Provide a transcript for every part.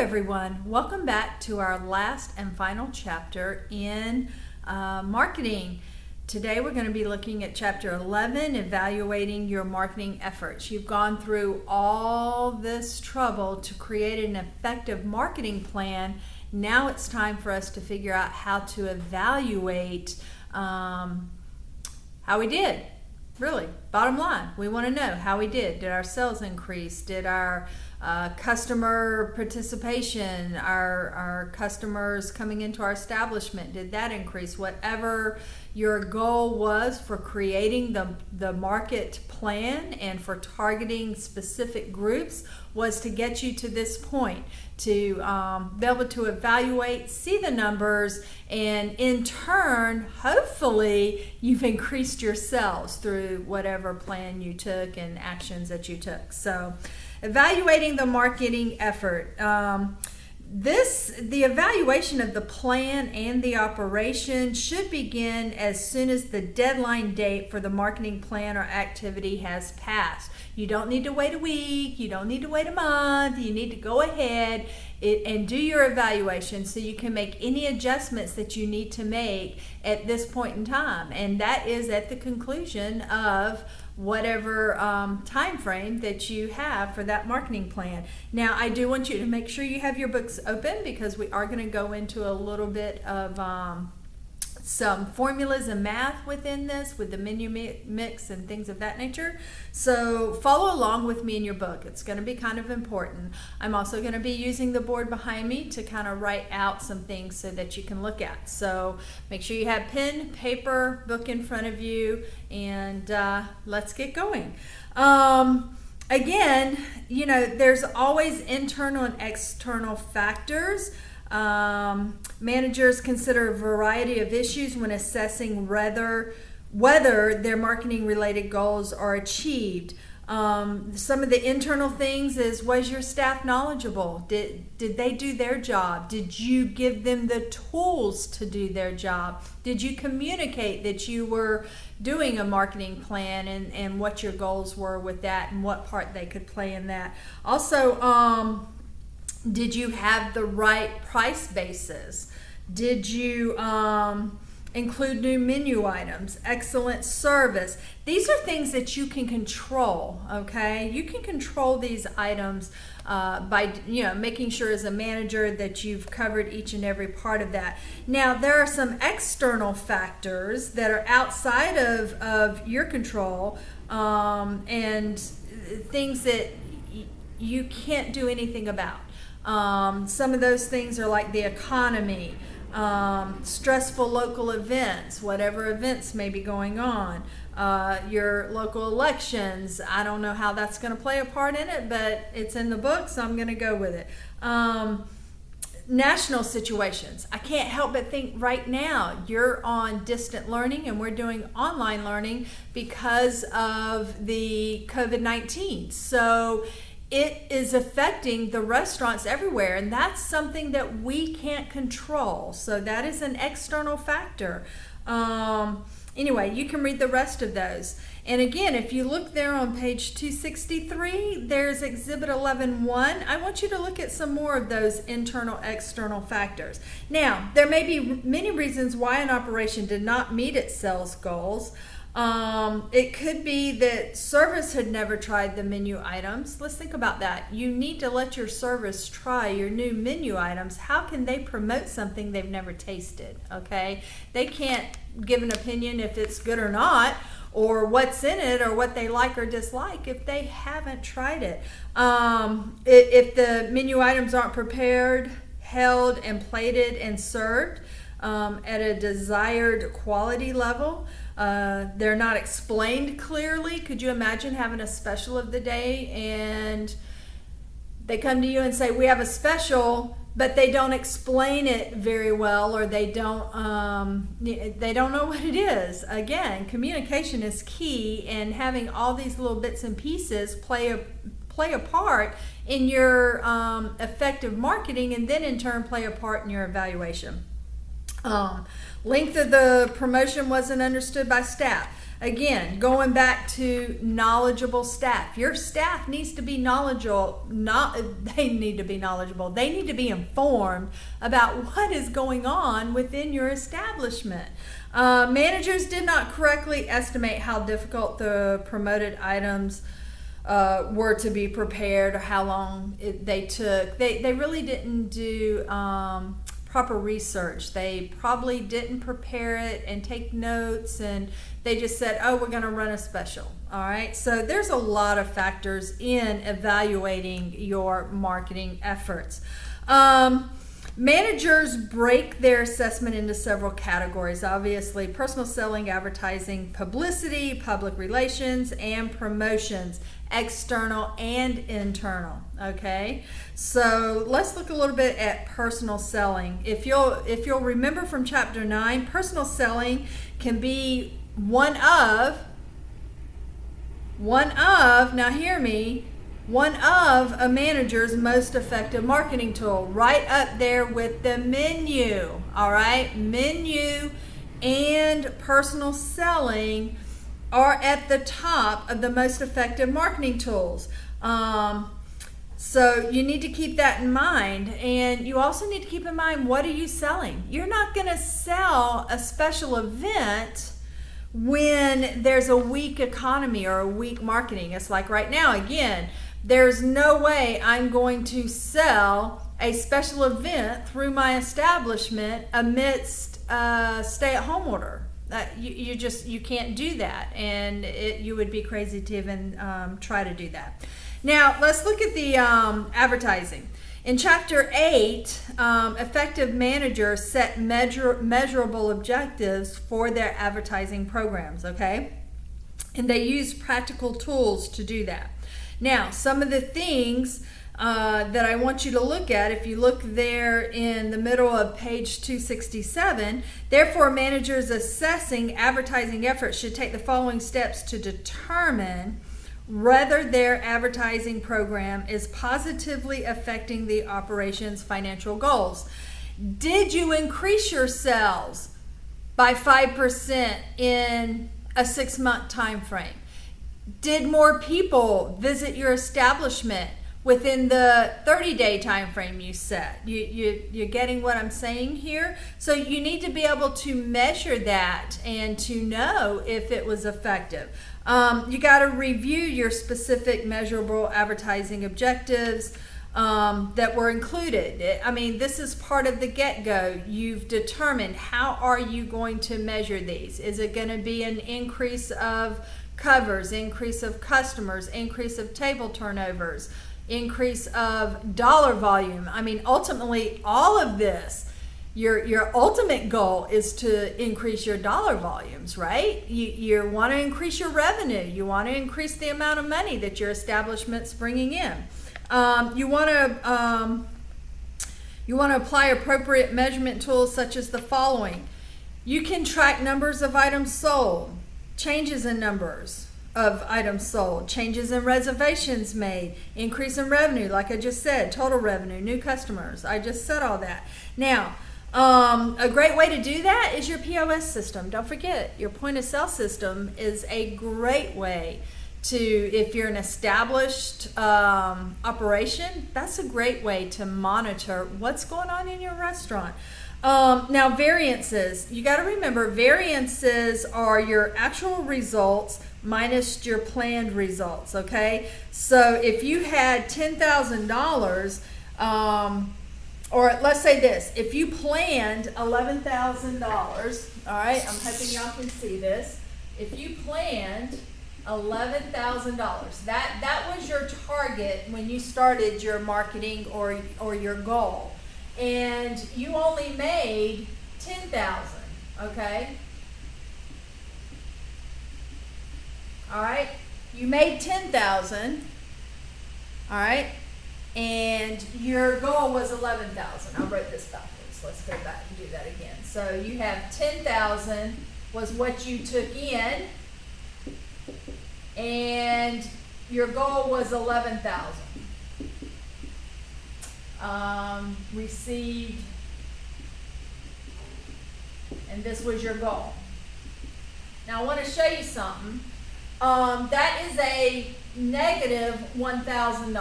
everyone. Welcome back to our last and final chapter in marketing. Today we're going to be looking at chapter 11, evaluating your marketing efforts. You've gone through all this trouble to create an effective marketing plan. Now it's time for us to figure out how to evaluate how we did. Really, bottom line, we want to know how we did. Did our sales increase? Did our customer participation, our customers coming into our establishment, did that increase? Whatever your goal was for creating the market plan and for targeting specific groups was to get you to this point, to be able to evaluate, see the numbers, and in turn, hopefully, you've increased your sales through whatever plan you took and actions that you took. So, evaluating the marketing effort. The evaluation of the plan and the operation should begin as soon as the deadline date for the marketing plan or activity has passed. You don't need to wait a week, you don't need to wait a month, you need to go ahead and do your evaluation so you can make any adjustments that you need to make at this point in time. And that is at the conclusion of whatever time frame that you have for that marketing plan. Now, I do want you to make sure you have your books open because we are going to go into a little bit of some formulas and math within this with the menu mix and things of that nature. So follow along with me in your book. It's going to be kind of important. I'm also going to be using the board behind me to kind of write out some things so that you can look at. So make sure you have pen, paper, book in front of you, and let's get going. Again, you know, there's always internal and external factors. Managers consider a variety of issues when assessing whether their marketing related goals are achieved. Some of the internal things is, was your staff knowledgeable? Did they do their job? Did you give them the tools to do their job? Did you communicate that you were doing a marketing plan and what your goals were with that and what part they could play in that? Also, did you have the right price basis? Did you include new menu items? Excellent service? These are things that you can control, okay? You can control these items by making sure as a manager that you've covered each and every part of that. Now, there are some external factors that are outside of your control and things that you can't do anything about. Some of those things are like the economy, stressful local events, whatever events may be going on, your local elections. I don't know how that's going to play a part in it, but it's in the book, so I'm going to go with it. National situations. I can't help but think right now you're on distant learning and we're doing online learning because of the COVID-19. So it is affecting the restaurants everywhere, and that's something that we can't control. So that is an external factor. Anyway, you can read the rest of those. And again, if you look there on page 263, there's Exhibit 11.1. I want you to look at some more of those internal, external factors. Now, there may be many reasons why an operation did not meet its sales goals. It could be that service had never tried the menu items. Let's think about that. You need to let your service try your new menu items. How can they promote something they've never tasted? Okay, they can't give an opinion if it's good or not, or what's in it, or what they like or dislike if they haven't tried it. If the menu items aren't prepared, held, and plated and served at a desired quality level, they're not explained clearly. Could you imagine having a special of the day and they come to you and say, we have a special, but they don't explain it very well, or they don't know what it is? Again, communication is key, and having all these little bits and pieces play a part in your effective marketing, and then in turn play a part in your evaluation. Length of the promotion wasn't understood by staff. Again, going back to knowledgeable staff. Your staff needs to be knowledgeable. They need to be knowledgeable. They need to be informed about what is going on within your establishment. Managers did not correctly estimate how difficult the promoted items were to be prepared or how long they took. They really didn't do proper research. They probably didn't prepare it and take notes, and they just said, oh, we're going to run a special. All right. So there's a lot of factors in evaluating your marketing efforts. Managers break their assessment into several categories. Obviously, personal selling, advertising, publicity, public relations, and promotions, external and internal. Okay, so let's look a little bit at personal selling. If you'll remember from chapter 9, personal selling can be one of, now hear me, one of a manager's most effective marketing tool, right up there with the menu. All right, menu and personal selling are at the top of the most effective marketing tools. So you need to keep that in mind, and you also need to keep in mind, what are you selling? You're not going to sell a special event when there's a weak economy or a weak marketing. It's like right now, again, there's no way I'm going to sell a special event through my establishment amidst a stay-at-home order. You can't do that, and you would be crazy to even try to do that. Now let's look at the advertising. In chapter 8, effective managers set measurable objectives for their advertising programs, okay? And they use practical tools to do that. Now, some of the things that I want you to look at, if you look there in the middle of page 267, therefore managers assessing advertising efforts should take the following steps to determine whether their advertising program is positively affecting the operation's financial goals. Did you increase your sales by 5% in a 6-month time frame? Did more people visit your establishment within the 30-day time frame you set? You're getting what I'm saying here? So you need to be able to measure that and to know if it was effective. You got to review your specific measurable advertising objectives that were included. I mean, this is part of the get-go. You've determined, how are you going to measure these? Is it going to be an increase of covers, increase of customers, increase of table turnovers, increase of dollar volume? I mean, ultimately, all of this, your ultimate goal is to increase your dollar volumes, right? You want to increase your revenue. You want to increase the amount of money that your establishment's bringing in. You want to apply appropriate measurement tools such as the following. You can track numbers of items sold, changes in numbers of items sold, changes in reservations made, increase in revenue, like I just said, total revenue, new customers. I just said all that. Now, a great way to do that is your POS system. Don't forget, your point of sale system is a great way to, if you're an established operation, that's a great way to monitor what's going on in your restaurant. Now, variances. You got to remember, variances are your actual results minus your planned results, okay? So if you had $10,000, or let's say this, if you planned $11,000, all right, I'm hoping y'all can see this. If you planned $11,000, that was your target when you started your marketing or your goal, and you only made $10,000, okay? All right, you made $10,000, all right, and your goal was $11,000. I'll write this backwards. Let's go back and do that again. So you have $10,000 was what you took in, and your goal was $11,000. Received, and this was your goal. Now I want to show you something. That is a negative $1,000.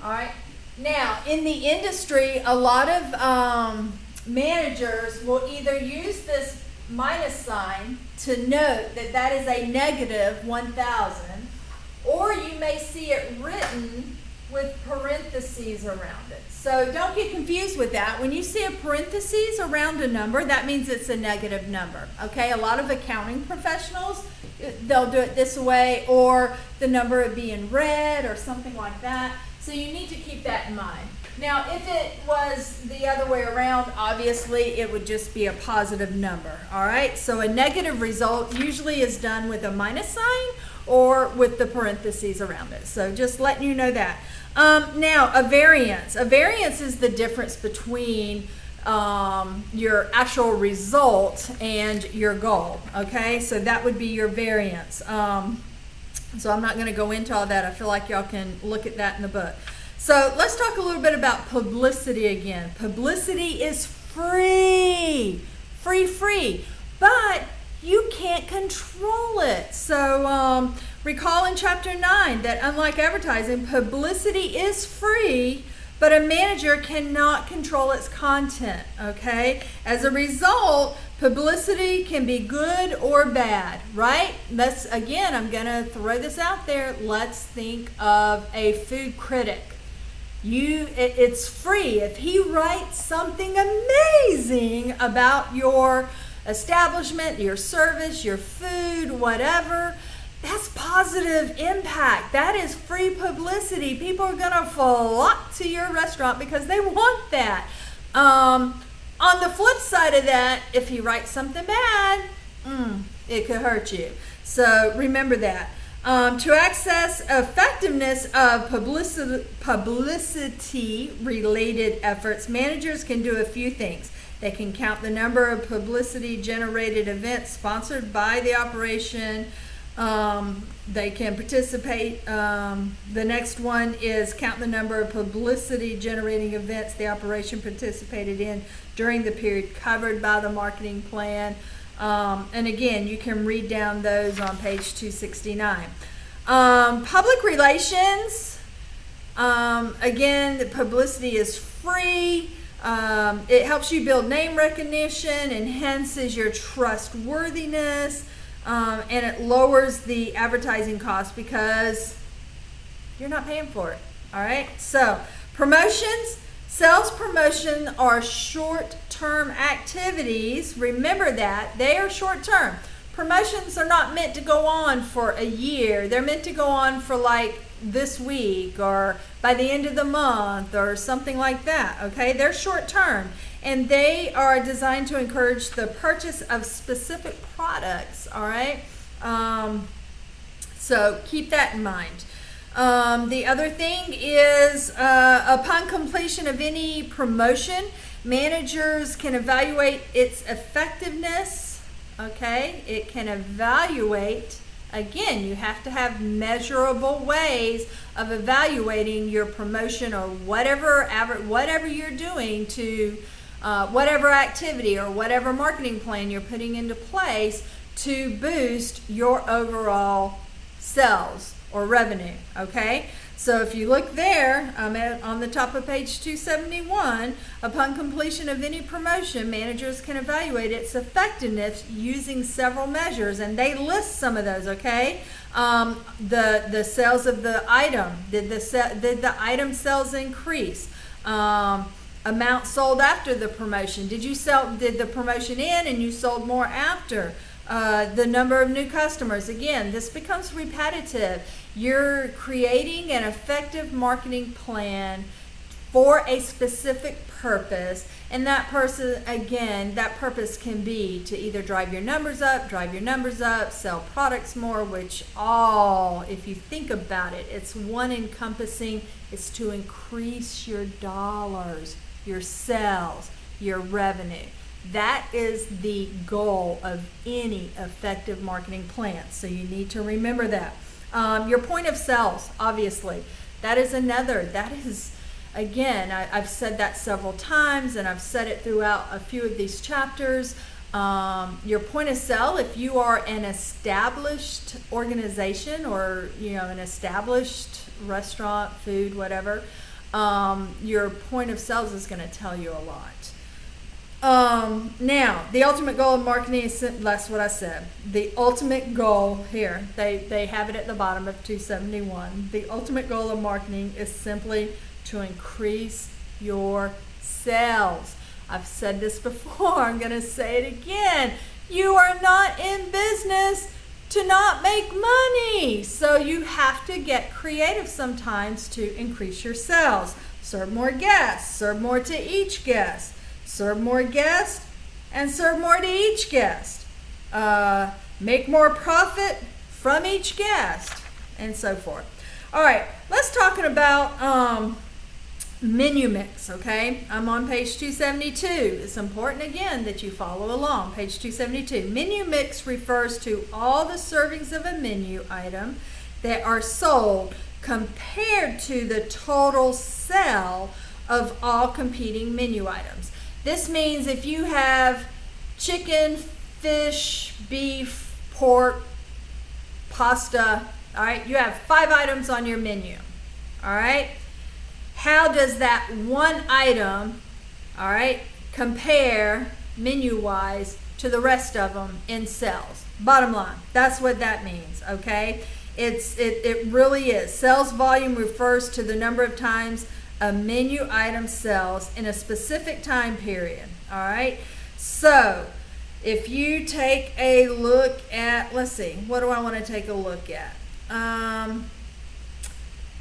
All right. Now in the industry, a lot of managers will either use this minus sign to note that that is a negative 1,000, or you may see it written with parentheses around it. So don't get confused with that. When you see a parentheses around a number, that means it's a negative number. Okay, a lot of accounting professionals, they'll do it this way, or the number would be in red or something like that. So you need to keep that in mind. Now, if it was the other way around, obviously it would just be a positive number. All right, so a negative result usually is done with a minus sign or with the parentheses around it. So just letting you know that. Now, a variance. A variance is the difference between your actual result and your goal. Okay, so that would be your variance. So I'm not going to go into all that. I feel like y'all can look at that in the book. So let's talk a little bit about publicity again. Publicity is free, but you can't control it. So recall in chapter 9 that unlike advertising, publicity is free, but a manager cannot control its content, okay? As a result, publicity can be good or bad, right? Again, I'm gonna throw this out there. Let's think of a food critic. It's free. If he writes something amazing about your establishment, your service, your food, whatever, that's positive impact. That is free publicity. People are gonna flock to your restaurant because they want that. On the flip side of that, if he writes something bad, it could hurt you. So remember that. To access effectiveness of publicity-related efforts, managers can do a few things. They can count the number of publicity-generated events sponsored by the operation. They can participate. The next one is count the number of publicity-generating events the operation participated in during the period covered by the marketing plan. And again, you can read down those on page 269. Public relations, again, the publicity is free. It helps you build name recognition, enhances your trustworthiness, and it lowers the advertising cost because you're not paying for it. All right, so promotions. Sales promotion are short-term activities. Remember that. They are short-term. Promotions are not meant to go on for a year. They're meant to go on for like this week or by the end of the month or something like that. Okay, they're short-term and they are designed to encourage the purchase of specific products. All right, so keep that in mind. The other thing is upon completion of any promotion, managers can evaluate its effectiveness. Okay, it can evaluate. Again, you have to have measurable ways of evaluating your promotion or whatever you're doing to whatever activity or whatever marketing plan you're putting into place to boost your overall sales or revenue. Okay, so if you look there, on the top of page 271, upon completion of any promotion, managers can evaluate its effectiveness using several measures, and they list some of those. Okay, the sales of the item. Did the item sales increase? Amount sold after the promotion. Did the promotion end and you sold more after? The number of new customers. Again, this becomes repetitive. You're creating an effective marketing plan for a specific purpose, and that purpose can be to either drive your numbers up, sell products more, which all, if you think about it, it's one encompassing. It's to increase your dollars, your sales, your revenue. That is the goal of any effective marketing plan. So you need to remember that. Your point of sales, obviously, that is another. That is, again, I've said that several times, and I've said it throughout a few of these chapters. Your point of sale, if you are an established organization or an established restaurant, food, whatever, your point of sales is going to tell you a lot. Now, the ultimate goal of marketing is, that's what I said. The ultimate goal here, they have it at the bottom of 271. The ultimate goal of marketing is simply to increase your sales. I've said this before, I'm going to say it again. You are not in business to not make money. So you have to get creative sometimes to increase your sales. Serve more guests, serve more to each guest. Serve more guests and serve more to each guest. Make more profit from each guest and so forth. All right, let's talk about menu mix, okay? I'm on page 272. It's important, again, that you follow along. Page 272. Menu mix refers to all the servings of a menu item that are sold compared to the total sale of all competing menu items. This means if you have chicken, fish, beef, pork, pasta, all right, you have 5 items on your menu, all right? How does that one item, all right, compare menu-wise to the rest of them in sales? Bottom line, that's what that means, okay? It really is. Sales volume refers to the number of times a menu item sells in a specific time period, all right? So if you take a look at, let's see, what do I want to take a look at?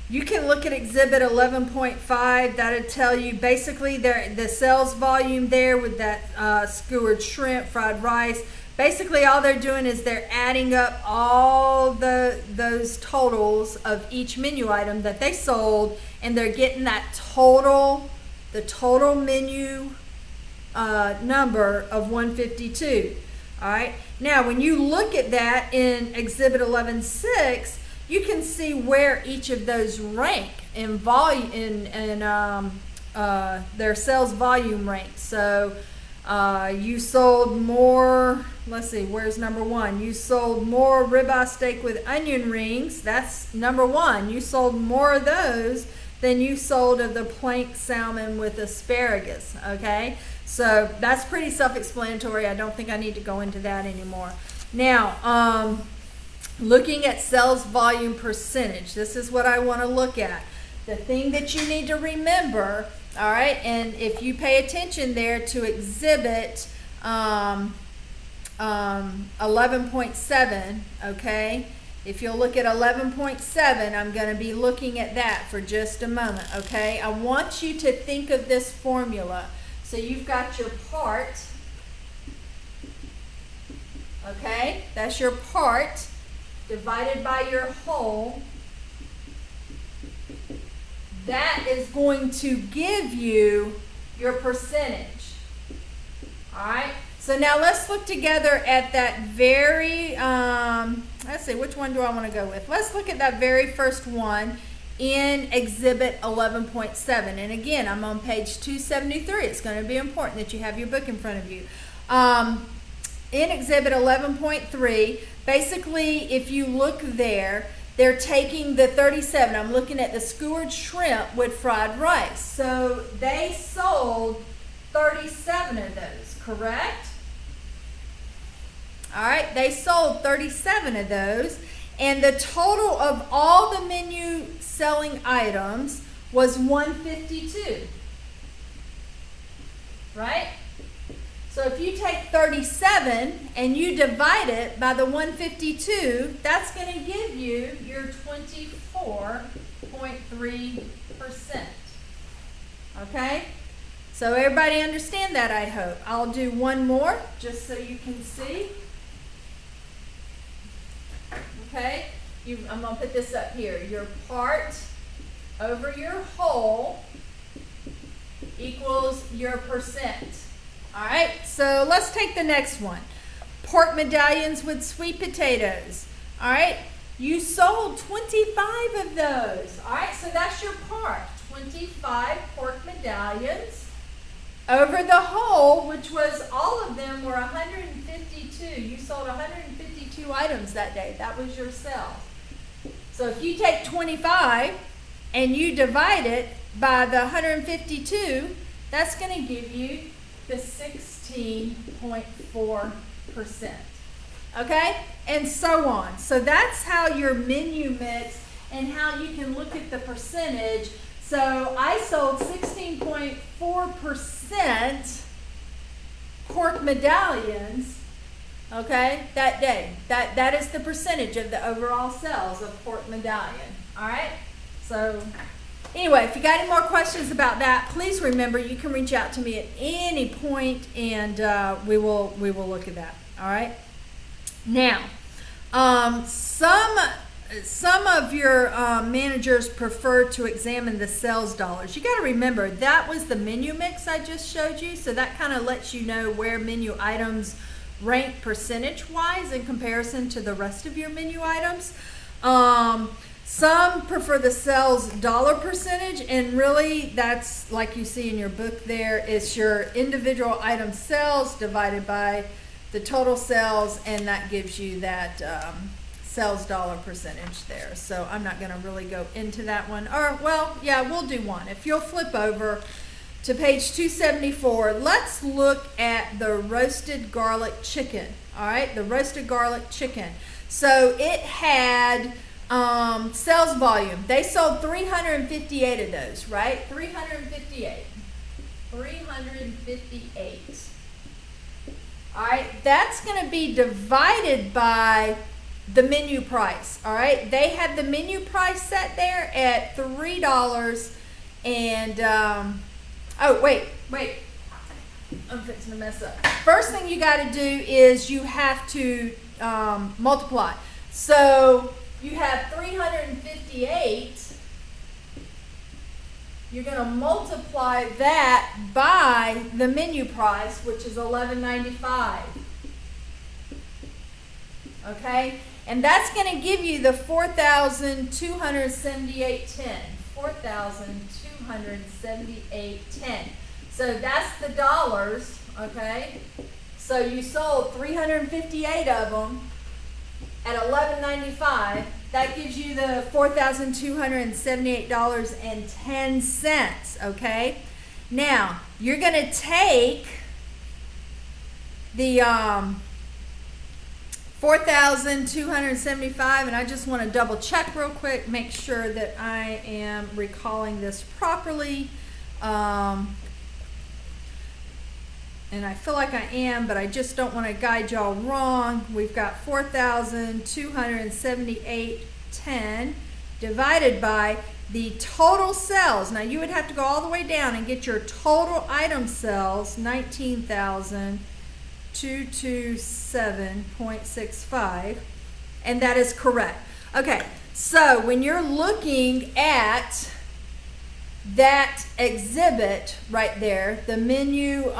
You can look at Exhibit 11.5. That'll tell you basically the sales volume there with that skewered shrimp, fried rice. Basically, all they're doing is they're adding up all those totals of each menu item that they sold, and they're getting that the total menu number of 152. All right. Now, when you look at that in Exhibit 11.6, you can see where each of those rank in volume in their sales volume rank. So you sold more, let's see, where's number 1? You sold more ribeye steak with onion rings. That's number 1. You sold more of those than you sold of the plank salmon with asparagus, okay? So that's pretty self-explanatory. I don't think I need to go into that anymore. Now, looking at sales volume percentage, this is what I want to look at. The thing that you need to remember, all right, and if you pay attention there to Exhibit 11.7, okay, if you'll look at 11.7, I'm going to be looking at that for just a moment, okay? I want you to think of this formula. So you've got your part, okay, that's your part, divided by your whole. That is going to give you your percentage. All right. So now let's look together at that very, let's see, which one do I want to go with? Let's look at that very first one in Exhibit 11.7. And again, I'm on page 273. It's going to be important that you have your book in front of you. In Exhibit 11.3, basically, if you look there, they're taking the 37. I'm looking at the skewered shrimp with fried rice. So they sold 37 of those, correct? All right, they sold 37 of those. And the total of all the menu selling items was 152. Right? So if you take 37 and you divide it by the 152, that's going to give you your 24.3%. Okay? So everybody understand that, I hope. I'll do one more just so you can see. Okay? I'm going to put this up here. Your part over your whole equals your percent. All right, so let's take the next one. Pork medallions with sweet potatoes. All right, you sold 25 of those. All right, so that's your part. 25 pork medallions over the whole, which was all of them were 152. You sold 152 items that day. That was your sales. So if you take 25 and you divide it by the 152, that's going to give you the 16.4%. Okay? And so on. So that's how your menu mix and how you can look at the percentage. So I sold 16.4% pork medallions, okay, that day. That is the percentage of the overall sales of pork medallion. All right? So anyway, if you got any more questions about that, please remember you can reach out to me at any point, and we will look at that. All right? Now, some of your managers prefer to examine the sales dollars. You got to remember that was the menu mix I just showed you, so that kind of lets you know where menu items rank percentage-wise in comparison to the rest of your menu items. Some prefer the sales dollar percentage, and really that's like you see in your book there, it's your individual item sales divided by the total sales, and that gives you that sales dollar percentage there. So I'm not going to really go into that one. Or, well, yeah, we'll do one. If you'll flip over to page 274, let's look at the roasted garlic chicken. All right, the roasted garlic chicken. So it had sales volume. They sold 358 of those, right? 358. All right, that's going to be divided by the menu price. All right, they have the menu price set there at $3 and oh wait, I'm fixing to mess up. First thing you got to do is you have to multiply. So you have 358. You're going to multiply that by the menu price, which is $11.95. Okay, and that's going to give you the $4,278.10. $4,278.10. So that's the dollars. Okay, so you sold 358 of them at $11.95. That gives you the $4,278.10. Okay, now you're going to take the 4,275, and I just want to double check real quick, make sure that I am recalling this properly. And I feel like I am, but I just don't want to guide y'all wrong. We've got 4,278.10 divided by the total sales. Now you would have to go all the way down and get your total item sales, 19,227.65, and that is correct. Okay, so when you're looking at that exhibit right there, the menu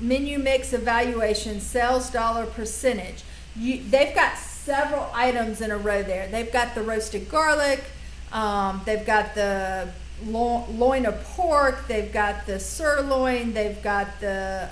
mix evaluation sales dollar percentage, they've got several items in a row there. They've got the roasted garlic, they've got the loin of pork, they've got the sirloin, they've got the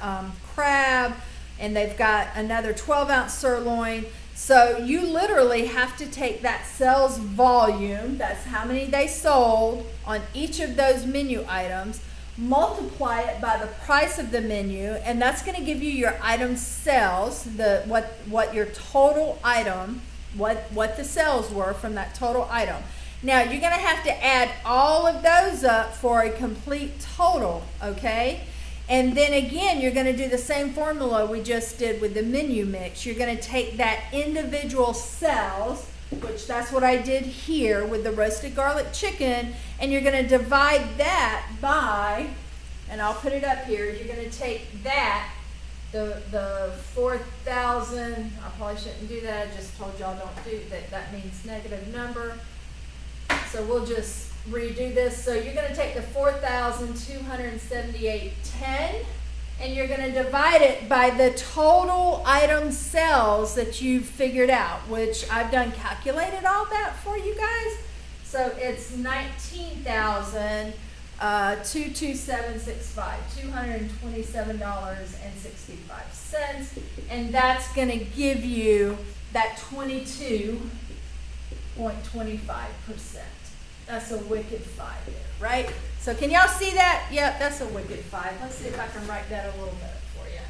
crab, and they've got another 12-ounce sirloin. So you literally have to take that sales volume, that's how many they sold on each of those menu items, multiply it by the price of the menu, and that's going to give you your item sales, what your total item, what the sales were from that total item. Now you're going to have to add all of those up for a complete total, okay? And then again, you're going to do the same formula we just did with the menu mix. You're going to take that individual sales, which that's what I did here with the roasted garlic chicken, and you're going to divide that by, and I'll put it up here, you're going to take that, the 4,000, I probably shouldn't do that, I just told y'all don't do that, that means negative number. So we'll just redo this. So you're going to take the 4,278.10 and you're going to divide it by the total item sales that you've figured out, which I've done calculated all that for you guys. So it's 19,000 22765, $227.65, and that's going to give you that 22.25%. That's a wicked 5 there, right? So can y'all see that? Yep, that's a wicked 5. Let's see if I can write that a little better for you.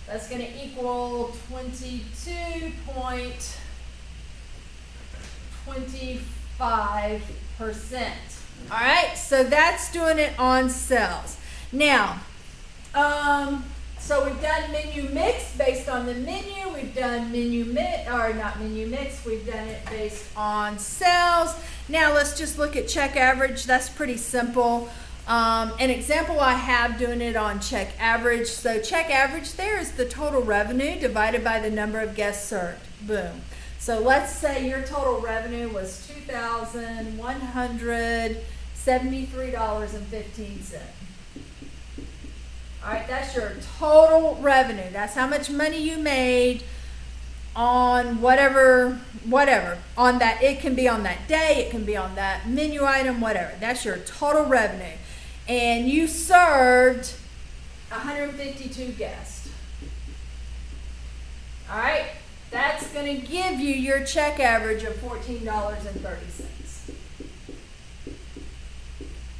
That's going to equal 22.25%. All right, so that's doing it on sales. Now, so we've done menu mix based on the menu. We've done menu mix, or not menu mix. We've done it based on sales. Now let's just look at check average. That's pretty simple. An example I have doing it on check average. So check average there is the total revenue divided by the number of guests served. Boom. So let's say your total revenue was $2,173.15. All right, that's your total revenue. That's how much money you made on whatever on that. It can be on that day, it can be on that menu item, whatever. That's your total revenue. And you served 152 guests. All right, that's going to give you your check average of $14.30.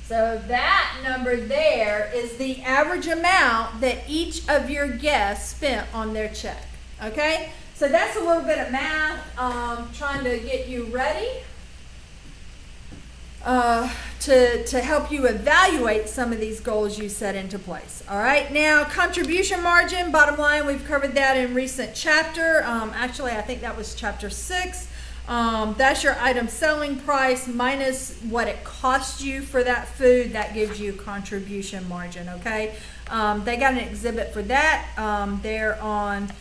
So that number there is the average amount that each of your guests spent on their check. Okay, so that's a little bit of math, trying to get you ready to help you evaluate some of these goals you set into place. All right, now contribution margin, bottom line, we've covered that in recent chapter. Actually, I think that was chapter 6. That's your item selling price minus what it costs you for that food. That gives you contribution margin, okay? They got an exhibit for that. They're on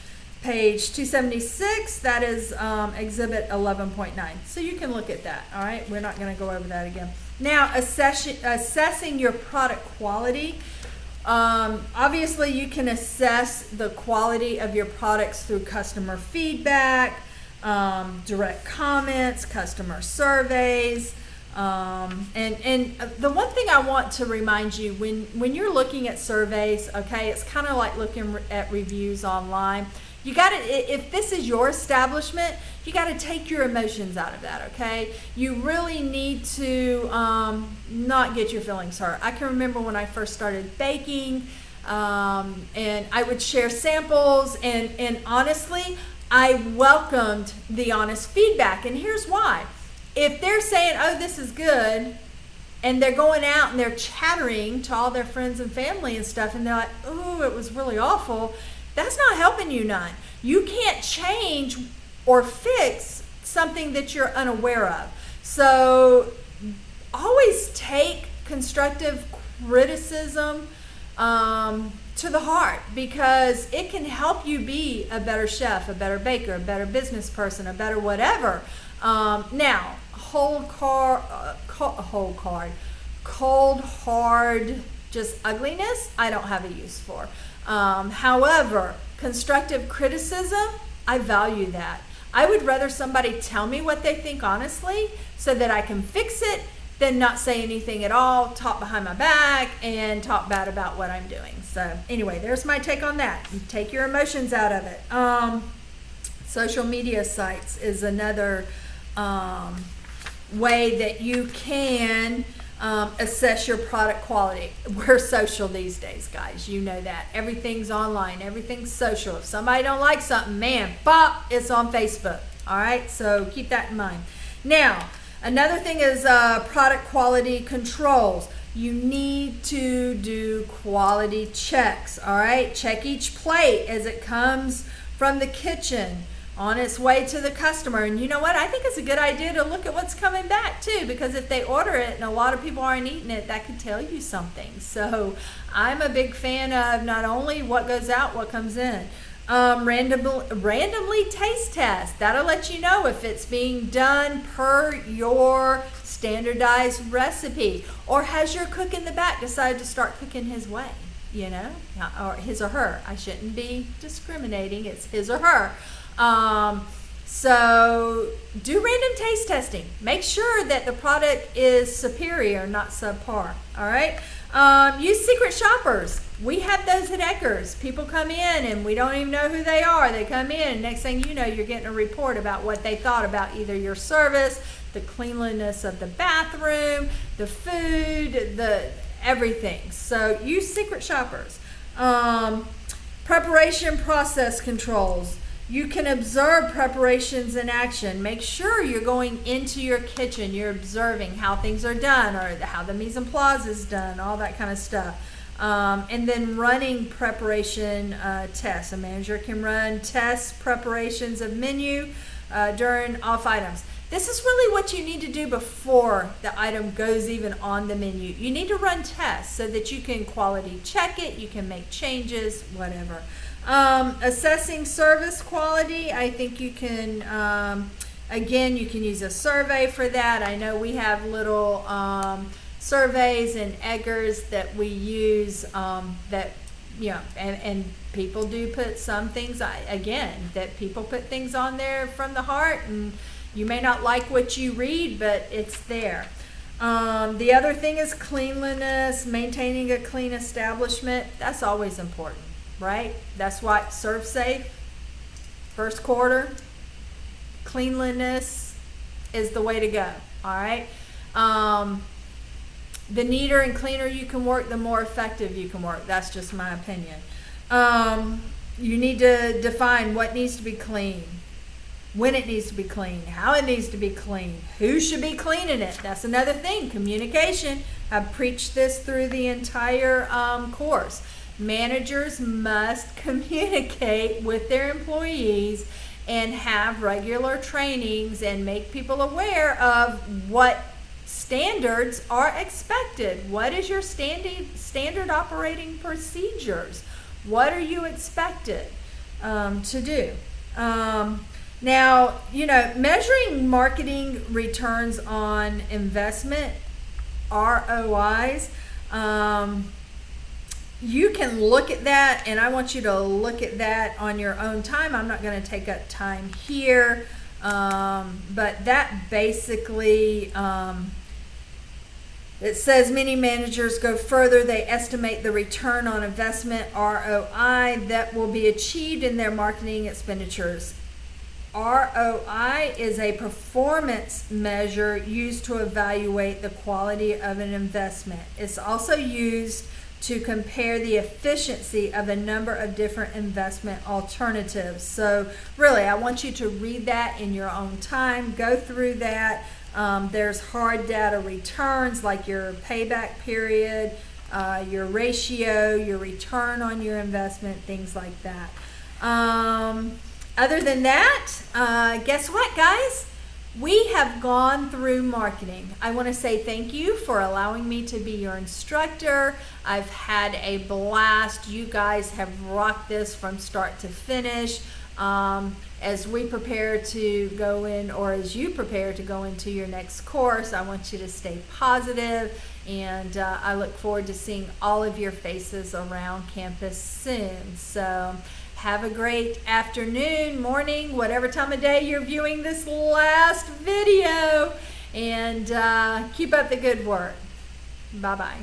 page 276. That is exhibit 11.9. So you can look at that, all right? We're not going to go over that again. Now, assessing your product quality. Obviously, you can assess the quality of your products through customer feedback, direct comments, customer surveys, and the one thing I want to remind you, when you're looking at surveys, okay, it's kind of like looking at reviews online. You got to, if this is your establishment, you got to take your emotions out of that, okay? You really need to not get your feelings hurt. I can remember when I first started baking, and I would share samples, and honestly, I welcomed the honest feedback, and here's why. If they're saying, oh, this is good, and they're going out and they're chattering to all their friends and family and stuff, and they're like, oh, it was really awful, that's not helping you none. You can't change or fix something that you're unaware of. So always take constructive criticism to the heart, because it can help you be a better chef, a better baker, a better business person, a better whatever. Now, cold hard, just ugliness, I don't have a use for. However, constructive criticism, I value that. I would rather somebody tell me what they think honestly so that I can fix it than not say anything at all, talk behind my back, and talk bad about what I'm doing. So anyway, there's my take on that. You take your emotions out of it. Social media sites is another way that you can assess your product quality. We're social these days, guys. You know that. Everything's online. Everything's social. If somebody don't like something, man, pop, it's on Facebook. All right? So keep that in mind. Now, another thing is product quality controls. You need to do quality checks. All right? Check each plate as it comes from the kitchen on its way to the customer. And you know what? I think it's a good idea to look at what's coming back too, because if they order it and a lot of people aren't eating it, that could tell you something. So I'm a big fan of not only what goes out, what comes in. Randomly taste test. That'll let you know if it's being done per your standardized recipe, or has your cook in the back decided to start cooking his way, you know, or his or her. I shouldn't be discriminating. It's his or her. So do random taste testing. Make sure that the product is superior, not subpar. All right. Use secret shoppers. We have those at Eckers. People come in and we don't even know who they are. They come in and next thing you know, you're getting a report about what they thought about either your service, the cleanliness of the bathroom, the food, the everything. So use secret shoppers. Preparation process controls. You can observe preparations in action. Make sure you're going into your kitchen. You're observing how things are done or how the mise en place is done, all that kind of stuff. And then running preparation tests. A manager can run test preparations of menu during off items. This is really what you need to do before the item goes even on the menu. You need to run tests so that you can quality check it, you can make changes, whatever. Assessing service quality, I think you can, again, you can use a survey for that. I know we have little surveys and Eggers that we use that, you know, and people do put some things, again, that people put things on there from the heart, and you may not like what you read, but it's there. The other thing is cleanliness, maintaining a clean establishment. That's always important, right? That's why serve safe, first quarter, cleanliness is the way to go, all right? The neater and cleaner you can work, the more effective you can work. That's just my opinion. You need to define what needs to be clean, when it needs to be clean, how it needs to be clean, who should be cleaning it. That's another thing, communication. I've preached this through the entire course. Managers must communicate with their employees and have regular trainings and make people aware of what standards are expected. What is your standard operating procedures? What are you expected to do? Now, you know, measuring marketing returns on investment, ROIs, you can look at that, and I want you to look at that on your own time. I'm not going to take up time here, but that basically, it says many managers go further. They estimate the return on investment, ROI, that will be achieved in their marketing expenditures. ROI is a performance measure used to evaluate the quality of an investment. It's also used to compare the efficiency of a number of different investment alternatives. So really, I want you to read that in your own time, go through that. There's hard data returns like your payback period, your ratio, your return on your investment, things like that. Other than that, guess what, guys? We have gone through marketing. I want to say thank you for allowing me to be your instructor. I've had a blast. You guys have rocked this from start to finish. As we prepare to go in, or as you prepare to go into your next course, I want you to stay positive, and I look forward to seeing all of your faces around campus soon. So have a great afternoon, morning, whatever time of day you're viewing this last video, and keep up the good work. Bye-bye.